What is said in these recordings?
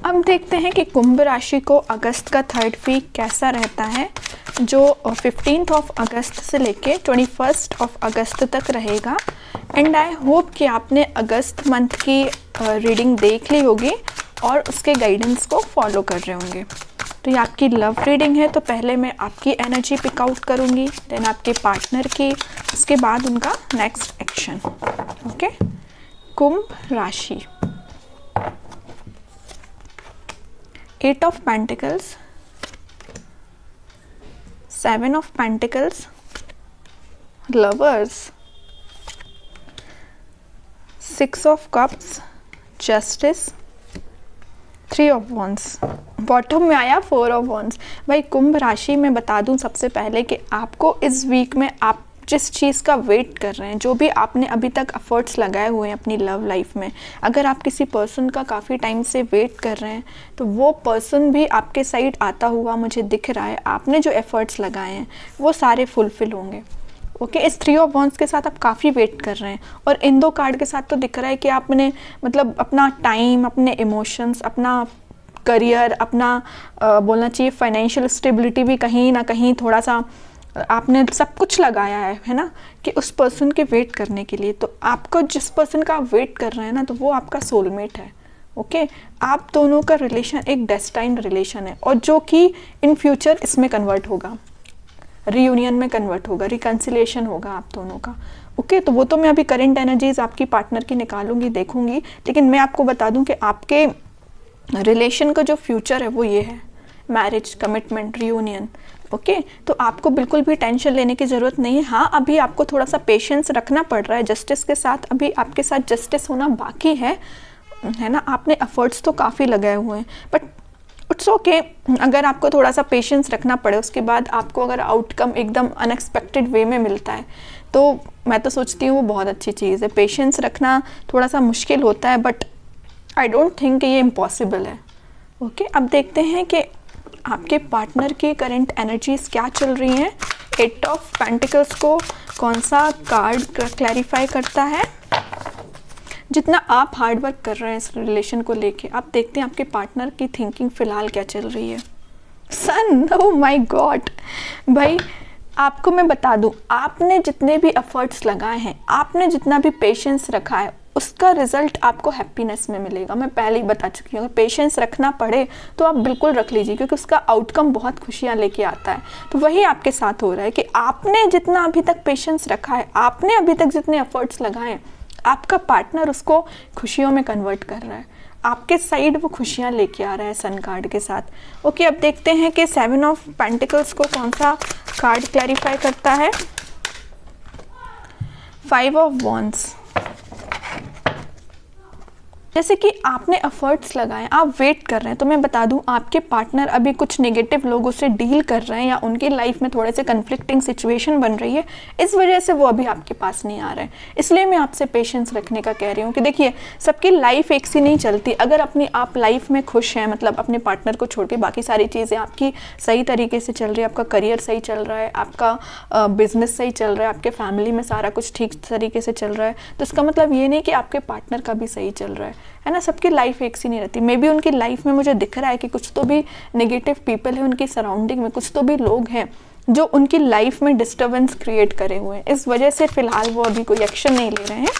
अब देखते हैं कि कुंभ राशि को अगस्त का थर्ड वीक कैसा रहता है, जो 15 अगस्त से लेके 21 अगस्त तक रहेगा। एंड आई होप कि आपने अगस्त मंथ की रीडिंग देख ली होगी और उसके गाइडेंस को फॉलो कर रहे होंगे। तो ये आपकी लव रीडिंग है, तो पहले मैं आपकी एनर्जी पिक आउट करूँगी, देन आपके पार्टनर की, उसके बाद उनका नेक्स्ट एक्शन। ओके, कुंभ राशि, 8 of pentacles, 7 of pentacles, lovers, 6 of cups, justice, 3 of wands, bottom में आया 4 ऑफ वॉन्ड्स। भाई कुंभ राशि में बता दूं सबसे पहले कि आपको इस वीक में आप जिस चीज़ का वेट कर रहे हैं, जो भी आपने अभी तक एफर्ट्स लगाए हुए हैं अपनी लव लाइफ में, अगर आप किसी पर्सन का काफ़ी टाइम से वेट कर रहे हैं तो वो पर्सन भी आपके साइड आता हुआ मुझे दिख रहा है। आपने जो एफर्ट्स लगाए हैं वो सारे फुलफिल होंगे। ओके, इस 3 ऑफ वॉन्ड्स के साथ आप काफ़ी वेट कर रहे हैं और इन 2 कार्ड के साथ तो दिख रहा है कि आपने मतलब अपना टाइम, अपने इमोशंस, अपना करियर, अपना बोलना चाहिए फाइनेंशियल स्टेबिलिटी भी कहीं ना कहीं थोड़ा सा आपने सब कुछ लगाया है ना, कि उस पर्सन के वेट करने के लिए। तो आपको जिस पर्सन का आप वेट कर रहे हैं ना, तो वो आपका सोलमेट है। ओके, आप दोनों का रिलेशन एक डेस्टाइन्ड रिलेशन है और जो कि इन फ्यूचर इसमें कन्वर्ट होगा, रीयूनियन में कन्वर्ट होगा, रिकन्सिलिएशन होगा आप दोनों का। ओके, तो वो तो मैं अभी करंट एनर्जीज आपकी पार्टनर की निकालूंगी, देखूंगी, लेकिन मैं आपको बता दूं कि आपके रिलेशन का जो फ्यूचर है वो ये है, मैरिज, कमिटमेंट, रियूनियन। ओके, तो आपको बिल्कुल भी टेंशन लेने की ज़रूरत नहीं है। हाँ, अभी आपको थोड़ा सा पेशेंस रखना पड़ रहा है जस्टिस के साथ, अभी आपके साथ जस्टिस होना बाकी है ना। आपने एफर्ट्स तो काफ़ी लगाए हुए हैं, बट इट्स ओके। अगर आपको थोड़ा सा पेशेंस रखना पड़े, उसके बाद आपको अगर आउटकम एकदम अनएक्सपेक्टेड वे में मिलता है तो मैं तो सोचती हूँ वो बहुत अच्छी चीज़ है। पेशेंस रखना थोड़ा सा मुश्किल होता है, बट आई डोंट थिंक ये इम्पॉसिबल है। ओके, अब देखते हैं कि आपके पार्टनर की करंट एनर्जीज क्या चल रही हैं। 8 ऑफ पेंटिकल्स को कौन सा कार्ड क्लैरिफाई करता है? जितना आप हार्ड वर्क कर रहे हैं इस रिलेशन को लेके, आप देखते हैं आपके पार्टनर की थिंकिंग फ़िलहाल क्या चल रही है। सन, ओह माय गॉड, भाई आपको मैं बता दूं, आपने जितने भी एफर्ट्स लगाए हैं, आपने जितना भी पेशेंस रखा है, उसका रिजल्ट आपको हैप्पीनेस में मिलेगा। मैं पहले ही बता चुकी हूँ, अगर पेशेंस रखना पड़े तो आप बिल्कुल रख लीजिए, क्योंकि उसका आउटकम बहुत खुशियाँ लेके आता है। तो वही आपके साथ हो रहा है कि आपने जितना अभी तक पेशेंस रखा है, आपने अभी तक जितने एफर्ट्स लगाए हैं, आपका पार्टनर उसको खुशियों में कन्वर्ट कर रहा है, आपके साइड वो खुशियाँ लेके आ रहा है सन कार्ड के साथ। ओके, अब देखते हैं कि 7 ऑफ पेंटिकल्स को कौन सा कार्ड क्लैरिफाई करता है। 5 ऑफ वॉन्ड्स, जैसे कि आपने एफर्ट्स लगाए, आप वेट कर रहे हैं, तो मैं बता दूं आपके पार्टनर अभी कुछ नेगेटिव लोगों से डील कर रहे हैं या उनकी लाइफ में थोड़े से कन्फ्लिक्टिंग सिचुएशन बन रही है, इस वजह से वो अभी आपके पास नहीं आ रहे हैं। इसलिए मैं आपसे पेशेंस रखने का कह रही हूँ कि देखिए, सबकी लाइफ एक सी नहीं चलती। अगर अपनी आप लाइफ में खुश हैं, मतलब अपने पार्टनर को छोड़ के बाकी सारी चीज़ें आपकी सही तरीके से चल रही है, आपका करियर सही चल रहा है, आपका बिजनेस सही चल रहा है, आपके फैमिली में सारा कुछ ठीक तरीके से चल रहा है, तो इसका मतलब ये नहीं कि आपके पार्टनर का भी सही चल रहा है ना। सबकी लाइफ एक सी नहीं रहती। मे बी उनकी लाइफ में मुझे दिख रहा है कि कुछ तो भी नेगेटिव पीपल है उनकी सराउंडिंग में, कुछ तो भी लोग हैं जो उनकी लाइफ में डिस्टर्बेंस क्रिएट करे हुए हैं। इस वजह से फिलहाल वो अभी कोई एक्शन नहीं ले रहे हैं।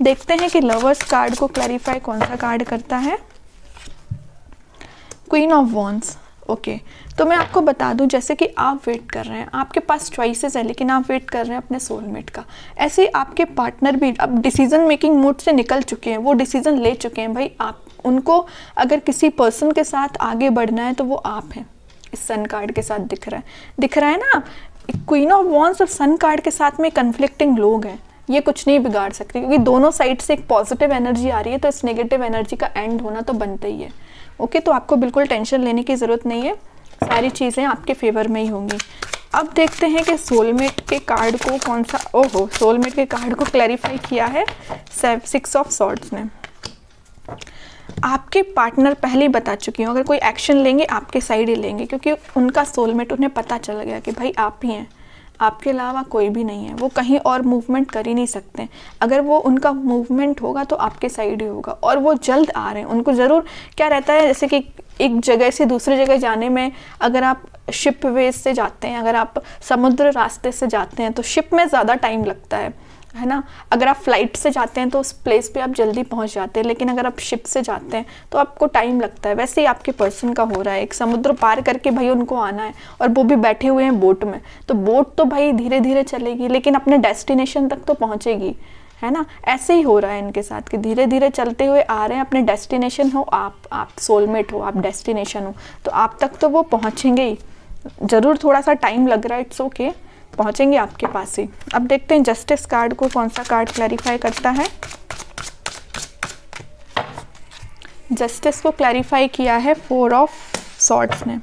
देखते हैं कि लवर्स कार्ड को क्लैरिफाई कौन सा कार्ड करता है। Queen of wands. ओके, तो मैं आपको बता दूं, जैसे कि आप वेट कर रहे हैं, आपके पास चॉइसेस है, लेकिन आप वेट कर रहे हैं अपने सोलमेट का। ऐसे ही आपके पार्टनर भी अब डिसीजन मेकिंग मोड से निकल चुके हैं, वो डिसीजन ले चुके हैं। भाई आप उनको अगर किसी पर्सन के साथ आगे बढ़ना है तो वो आप हैं। इस सन कार्ड के साथ दिख रहा है ना, क्वीन ऑफ वॉन्ड्स और सन कार्ड के साथ में कन्फ्लिक्टिंग लोग हैं, ये कुछ नहीं बिगाड़ सकते, क्योंकि दोनों साइड से एक पॉजिटिव एनर्जी आ रही है, तो इस नेगेटिव एनर्जी का एंड होना तो बनता ही है। ओके, तो आपको बिल्कुल टेंशन लेने की ज़रूरत नहीं है, सारी चीज़ें आपके फेवर में ही होंगी। अब देखते हैं कि सोलमेट के कार्ड को कौन सा, ओहो, सोलमेट के कार्ड को क्लैरिफाई किया है 6 ऑफ सॉर्ड्स ने। आपके पार्टनर पहले ही बता चुकी हूँ, अगर कोई एक्शन लेंगे आपके साइड ही लेंगे, क्योंकि उनका सोलमेट, उन्हें पता चल गया कि भाई आप ही हैं, आपके अलावा कोई भी नहीं है, वो कहीं और मूवमेंट कर ही नहीं सकते। अगर वो उनका मूवमेंट होगा तो आपके साइड ही होगा, और वो जल्द आ रहे हैं। उनको ज़रूर क्या रहता है, जैसे कि एक जगह से दूसरी जगह जाने में, अगर आप शिप वे से जाते हैं, अगर आप समुद्र रास्ते से जाते हैं तो शिप में ज़्यादा टाइम लगता है ना। अगर आप फ्लाइट से जाते हैं तो उस प्लेस पे आप जल्दी पहुंच जाते हैं, लेकिन अगर आप शिप से जाते हैं तो आपको टाइम लगता है। वैसे ही आपके पर्सन का हो रहा है, एक समुद्र पार करके भाई उनको आना है, और वो भी बैठे हुए हैं बोट में। तो बोट तो भाई धीरे धीरे चलेगी, लेकिन अपने डेस्टिनेशन तक तो पहुंचेगी, है ना। ऐसे ही हो रहा है इनके साथ कि धीरे धीरे चलते हुए आ रहे हैं। अपने डेस्टिनेशन हो आप सोलमेट हो, आप डेस्टिनेशन हो, तो आप तक तो वो पहुंचेंगे ही। ज़रूर थोड़ा सा टाइम लग रहा है, इट्स ओके, पहुंचेंगे आपके पास ही। अब देखते हैं जस्टिस कार्ड को कौन सा कार्ड क्लैरिफाई करता है। जस्टिस को क्लैरिफाई किया है 4 ऑफ सॉर्ड्स ने।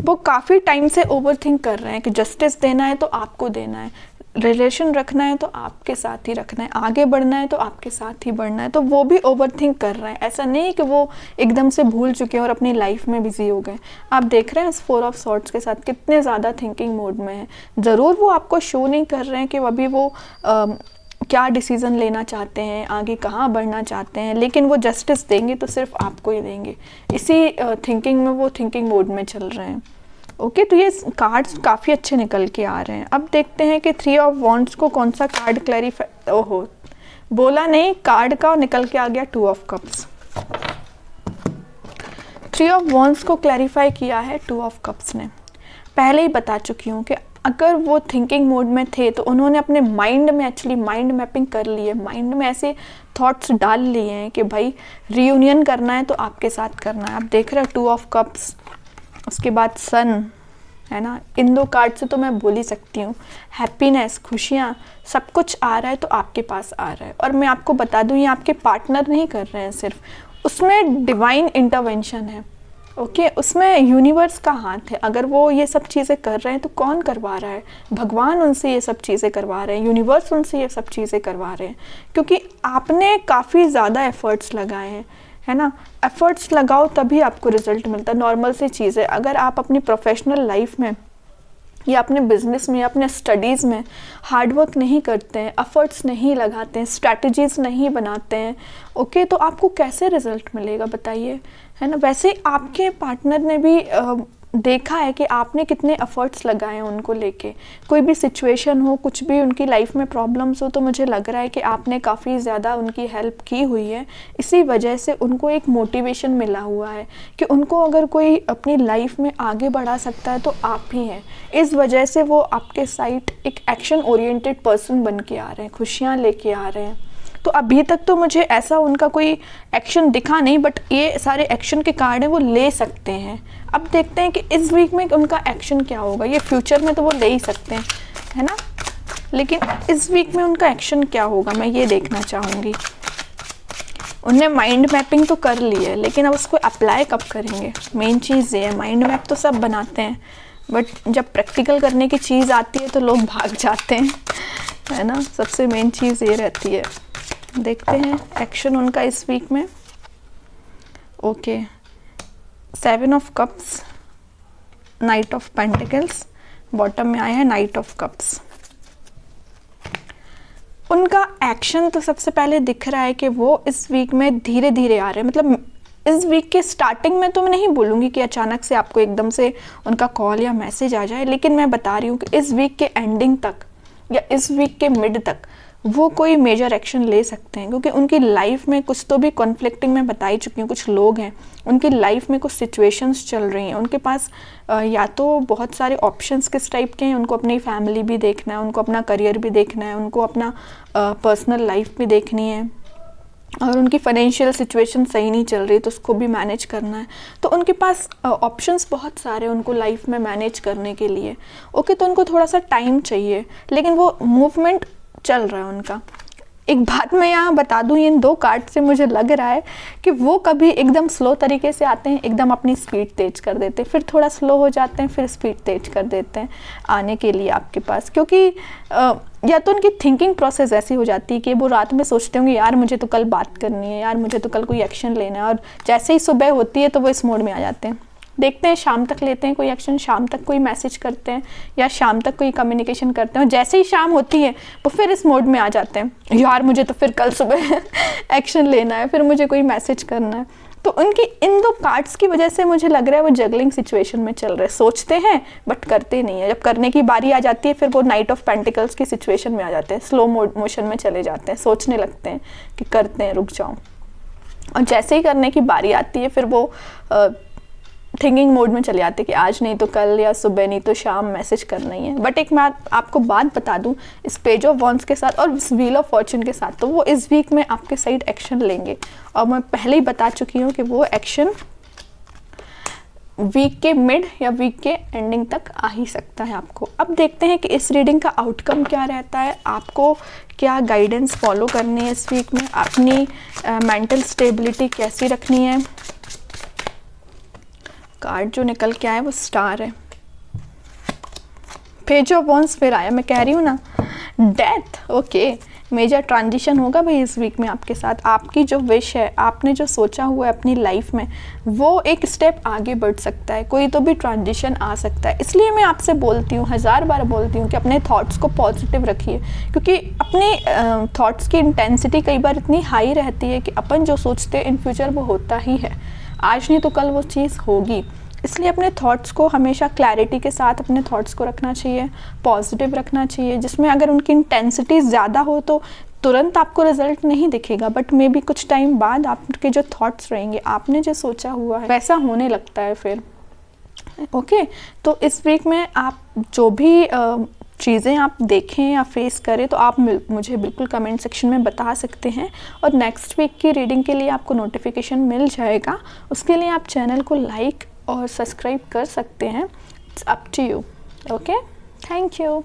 वो काफ़ी टाइम से ओवरथिंक कर रहे हैं कि जस्टिस देना है तो आपको देना है, रिलेशन रखना है तो आपके साथ ही रखना है, आगे बढ़ना है तो आपके साथ ही बढ़ना है। तो वो भी ओवरथिंक कर रहे हैं। ऐसा नहीं कि वो एकदम से भूल चुके हैं और अपनी लाइफ में बिजी हो गए। आप देख रहे हैं इस 4 ऑफ सॉर्ड्स के साथ कितने ज़्यादा थिंकिंग मोड में है। ज़रूर वो आपको शो नहीं कर रहे हैं कि अभी वो क्या डिसीज़न लेना चाहते हैं, आगे कहाँ बढ़ना चाहते हैं, लेकिन वो जस्टिस देंगे तो सिर्फ आपको ही देंगे। इसी थिंकिंग में वो थिंकिंग मोड में चल रहे हैं। ओके, तो ये कार्ड्स काफ़ी अच्छे निकल के आ रहे हैं। अब देखते हैं कि 3 ऑफ वॉन्ड्स को कौन सा कार्ड क्लैरिफाई, ओहो बोला नहीं कार्ड का, निकल के आ गया 2 ऑफ कप्स। 3 ऑफ वॉन्ड्स को क्लैरिफाई किया है 2 ऑफ कप्स ने। पहले ही बता चुकी हूँ कि अगर वो थिंकिंग मोड में थे तो उन्होंने अपने माइंड में एक्चुअली माइंड मैपिंग कर ली है, माइंड में ऐसे थॉट्स डाल लिए हैं कि भाई रीयूनियन करना है तो आपके साथ करना है। आप देख रहे हो 2 ऑफ कप्स, उसके बाद सन, है ना। इन 2 कार्ड से तो मैं बोल ही सकती हूँ हैप्पीनेस, खुशियाँ, सब कुछ आ रहा है तो आपके पास आ रहा है। और मैं आपको बता दूँ ये आपके पार्टनर नहीं कर रहे हैं सिर्फ, उसमें डिवाइन इंटरवेंशन है। ओके, उसमें यूनिवर्स का हाथ है। अगर वो ये सब चीज़ें कर रहे हैं तो कौन करवा रहा है? भगवान उनसे ये सब चीज़ें करवा रहे हैं, यूनिवर्स उनसे ये सब चीज़ें करवा रहे हैं, क्योंकि आपने काफ़ी ज़्यादा एफर्ट्स लगाए हैं, है ना। एफर्ट्स लगाओ तभी आपको रिजल्ट मिलता है। नॉर्मल सी चीज़ है, अगर आप अपनी प्रोफेशनल लाइफ में या अपने बिजनेस में या अपने स्टडीज़ में हार्डवर्क नहीं करते हैं, एफर्ट्स नहीं लगाते हैं, स्ट्रैटेजीज़ नहीं बनाते हैं, ओके, तो आपको कैसे रिजल्ट मिलेगा बताइए, है ना। वैसे आपके पार्टनर ने भी देखा है कि आपने कितने एफर्ट्स लगाए हैं उनको लेके। कोई भी सिचुएशन हो, कुछ भी उनकी लाइफ में प्रॉब्लम्स हो, तो मुझे लग रहा है कि आपने काफ़ी ज़्यादा उनकी हेल्प की हुई है। इसी वजह से उनको एक मोटिवेशन मिला हुआ है कि उनको अगर कोई अपनी लाइफ में आगे बढ़ा सकता है तो आप ही हैं। इस वजह से वो आपके साइड एक एक्शन ओरिएंटेड पर्सन बन के आ रहे हैं, खुशियाँ लेके आ रहे हैं। तो अभी तक तो मुझे ऐसा उनका कोई एक्शन दिखा नहीं, बट ये सारे एक्शन के कार्ड हैं, वो ले सकते हैं। अब देखते हैं कि इस वीक में उनका एक्शन क्या होगा। ये फ्यूचर में तो वो ले ही सकते हैं, है ना, लेकिन इस वीक में उनका एक्शन क्या होगा मैं ये देखना चाहूँगी। उन्हें माइंड मैपिंग तो कर ली है, लेकिन अब उसको अप्लाई कब करेंगे, मेन चीज़ ये है। माइंड मैप तो सब बनाते हैं, बट जब प्रैक्टिकल करने की चीज़ आती है तो लोग भाग जाते हैं, है ना। सबसे मेन चीज़ ये रहती है। देखते हैं एक्शन उनका इस वीक में। Okay, 7 of cups, night of pentacles, bottom में आया है नाइट ऑफ कप्स। उनका एक्शन तो सबसे पहले दिख रहा है कि वो इस वीक में धीरे धीरे आ रहे हैं। मतलब इस वीक के स्टार्टिंग में तो मैं नहीं बोलूँगी कि अचानक से आपको एकदम से उनका कॉल या मैसेज आ जाए, लेकिन मैं बता रही हूँ कि इस वीक के एंडिंग तक या इस वीक के मिड तक वो कोई मेजर एक्शन ले सकते हैं, क्योंकि उनकी लाइफ में कुछ तो भी कॉन्फ्लिक्टिंग मैं बता ही चुकी हूँ। कुछ लोग हैं, उनकी लाइफ में कुछ सिचुएशंस चल रही हैं, उनके पास या तो बहुत सारे ऑप्शंस किस टाइप के हैं। उनको अपनी फैमिली भी देखना है, उनको अपना करियर भी देखना है, उनको अपना पर्सनल लाइफ भी देखनी है, और उनकी फाइनेंशियल सिचुएशन सही नहीं चल रही तो उसको भी मैनेज करना है। तो उनके पास ऑप्शंस बहुत सारे उनको लाइफ में मैनेज करने के लिए। ओके, तो उनको थोड़ा सा टाइम चाहिए, लेकिन वो मूवमेंट चल रहा है उनका। एक बात मैं यहाँ बता दूँ, इन 2 कार्ड से मुझे लग रहा है कि वो कभी एकदम स्लो तरीके से आते हैं, एकदम अपनी स्पीड तेज कर देते हैं, फिर थोड़ा स्लो हो जाते हैं, फिर स्पीड तेज कर देते हैं आने के लिए आपके पास। क्योंकि या तो उनकी थिंकिंग प्रोसेस ऐसी हो जाती है कि वो रात में सोचते होंगे यार मुझे तो कल बात करनी है, यार मुझे तो कल कोई एक्शन लेना है, और जैसे ही सुबह होती है तो वो इस मोड में आ जाते हैं, देखते हैं शाम तक लेते हैं कोई एक्शन, शाम तक कोई मैसेज करते हैं या शाम तक कोई कम्युनिकेशन करते हैं, और जैसे ही शाम होती है वो फिर इस मोड में आ जाते हैं, यार मुझे तो फिर कल सुबह एक्शन लेना है, फिर मुझे कोई मैसेज करना है। तो उनकी इन 2 कार्ड्स की वजह से मुझे लग रहा है वो जगलिंग सिचुएशन में चल रहे हैं, सोचते हैं बट करते नहीं है। जब करने की बारी आ जाती है फिर वो नाइट ऑफ पेंटिकल्स की सिचुएशन में आ जाते हैं, स्लो मोशन में चले जाते हैं, सोचने लगते हैं कि करते हैं, रुक जाओ। और जैसे ही करने की बारी आती है फिर वो थिंकिंग मोड में चले जाते हैं कि आज नहीं तो कल, या सुबह नहीं तो शाम मैसेज करना ही है। बट एक मैं आपको बात बता दूं, इस पेज ऑफ वॉन्ड्स के साथ और इस व्हील ऑफ फॉर्च्यून के साथ, तो वो इस वीक में आपके साइड एक्शन लेंगे, और मैं पहले ही बता चुकी हूँ कि वो एक्शन वीक के मिड या वीक के एंडिंग तक आ ही सकता है आपको। अब देखते हैं कि इस रीडिंग का आउटकम क्या रहता है, आपको क्या गाइडेंस फॉलो करनी है इस वीक में, अपनी मेंटल स्टेबिलिटी कैसी रखनी है। कार्ड जो निकल के आया वो स्टार है, पेज ऑफ वॉन्ड्स फिर आया, मैं कह रही हूँ ना, डेथ। ओके, मेजर ट्रांजिशन होगा भाई इस वीक में आपके साथ। आपकी जो विश है, आपने जो सोचा हुआ है अपनी लाइफ में, वो एक स्टेप आगे बढ़ सकता है, कोई तो भी ट्रांजिशन आ सकता है। इसलिए मैं आपसे बोलती हूँ, 1000 बार बोलती हूँ कि अपने थॉट्स को पॉजिटिव रखिए, क्योंकि अपने थॉट्स की इंटेंसिटी कई बार इतनी हाई रहती है कि अपन जो सोचते हैं इन फ्यूचर वो होता ही है, आज नहीं तो कल वो चीज़ होगी। इसलिए अपने थॉट्स को हमेशा क्लैरिटी के साथ अपने थॉट्स को रखना चाहिए, पॉजिटिव रखना चाहिए, जिसमें अगर उनकी इंटेंसिटी ज़्यादा हो तो तुरंत आपको रिजल्ट नहीं दिखेगा, बट मे बी कुछ टाइम बाद आपके जो थॉट्स रहेंगे, आपने जो सोचा हुआ है वैसा होने लगता है फिर। ओके, तो इस वीक में आप जो भी चीज़ें आप देखें या फेस करें तो आप मुझे बिल्कुल कमेंट सेक्शन में बता सकते हैं, और नेक्स्ट वीक की रीडिंग के लिए आपको नोटिफिकेशन मिल जाएगा। उसके लिए आप चैनल को लाइक और सब्सक्राइब कर सकते हैं, it's up to you. Okay, thank you.